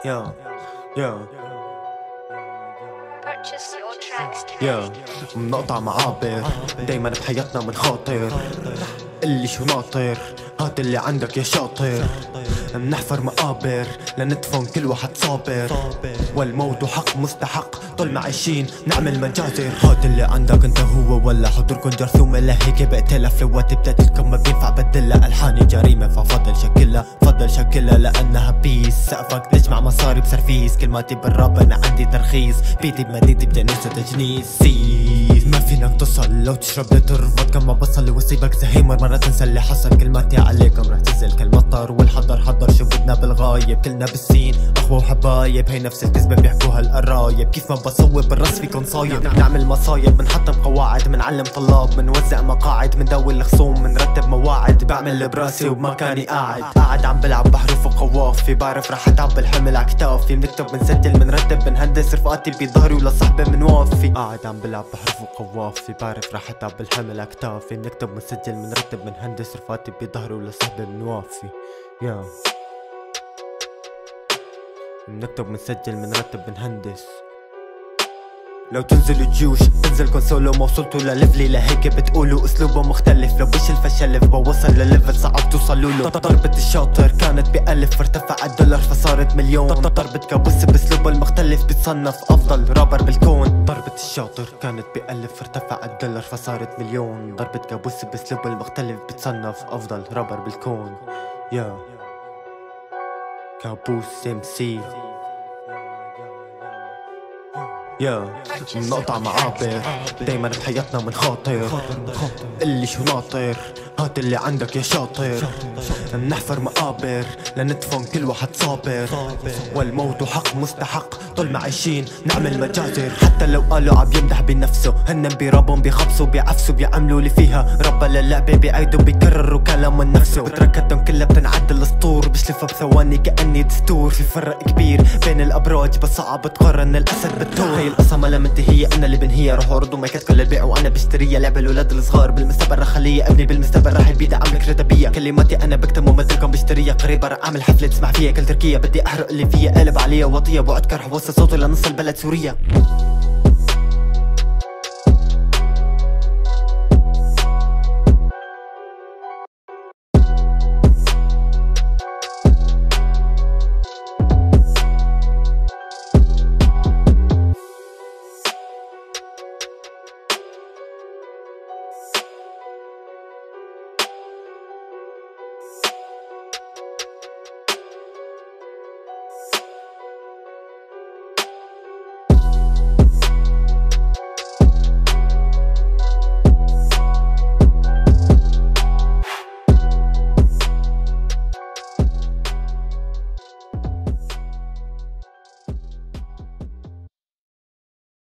Yeah, yeah, Purchase your tracks today. yeah. منقطع معابر دايما بحياتنا منخاطر. اللي شو ناطر هات اللي عندك يا شاطر. منحفر مقابر لندفن كل واحد صابر، والموت حق مستحق طول ما عايشين نعمل مجازر. هات اللي عندك انت هو ولا حضوركن جرثومة، لهيك بقتلها فلوات بتقتلكم ما بينفع بدلها. الحاني جريمة ففضل شكلها فضل شكلها لانها بيس. سقفك تجمع مصاري بسرفيس، كلماتي بالراب انا عندي ترخيص. بيتي بمدينتي بتنسى تجنيس. ما فينك تصل لو تشرب لتر فودكا ما بصل واسيبك زهيمر. مرة تنسى اللي حصل كلماتي عليكم رح تنزل كالمطر. والحضر حضر شو بدنا بالغايب كلنا بالسين اخوة وحبايب. هي نفس الكذبة بيحكوها القرايب. كيف ما بصوب بالرص فيكن صايب. نعمل مصايب بنحطم قواعد منعلم طلاب بنوزع مقاعد منداول الخصوم منرتب مواعد. بعمل براسي وبمكاني قاعد عم بلعب بحروف وقوافي. بعرف رح اتعب الحمل عكتافي. بنكتب بنسجل بنرتب بنهندس رفقاتي بظهري ولا صحبة بنوافي. قاعد عم بلعب بحروف وقوافي. بعرف رح اتعب الحمل عكتافي. بنكتب بنسجل بنرتب بنهندس رفقاتي بظهري ولا صحبة بنوافي. يا بنكتب بنسجل بنرتب بنهندس. لو تنزلوا جيوش انزلكن سولو ما وصلتوا لليفلي لهيك بتقولوا اسلوبه مختلف. لو بشل فشلف بوصل لليفل صعب توصلوا له. ضربة الشاطر كانت بألف فارتفع الدولار فصارت مليون. ضربة كابوس باسلوبه المختلف بتصنف افضل رابر بالكون. ضربة الشاطر كانت بألف فارتفع الدولار فصارت مليون. ضربة كابوس باسلوبه المختلف بتصنف افضل رابر بالكون. يا كابوس ام سي. يا منقطع معابر دايما بحياتنا منخاطر. اللي شو ناطر هات اللي عندك يا شاطر. منحفر مقابر لندفن كل واحد صابر، والموت حق مستحق طول ما عايشين نعمل مجازر. حتى لو قالوا عم يمدح بنفسه هن بيرابون بيخبصوا بيعفسوا بيعملوا اللي فيها ربا للعبة بيعيدوا بيكرروا كلام من نفسه. بتركتهم كلها بتنعد الاسطور بشلفها بثواني كأني دستور. في فرق كبير بين الابراج بس صعب تقارن الاسد بالثور. هي القصة ما لم منتهية انا اللي بنهيها. روحوا عرضوا مايكاتكم للبيع وانا بشتريها. لعبة الاولاد الصغار بالمستقبل رح خليها. ابني بالمستقبل رح يبيد عملك ردبية. كلماتي انا بكتب ومدركم بشتريها. قريبا رح اعمل حفلة تسمع فيها كل تركيا. بدي احرق اللي فيها قلب عليها وطية. بوعد كرح وصل صوتي لنص البلد سوريا.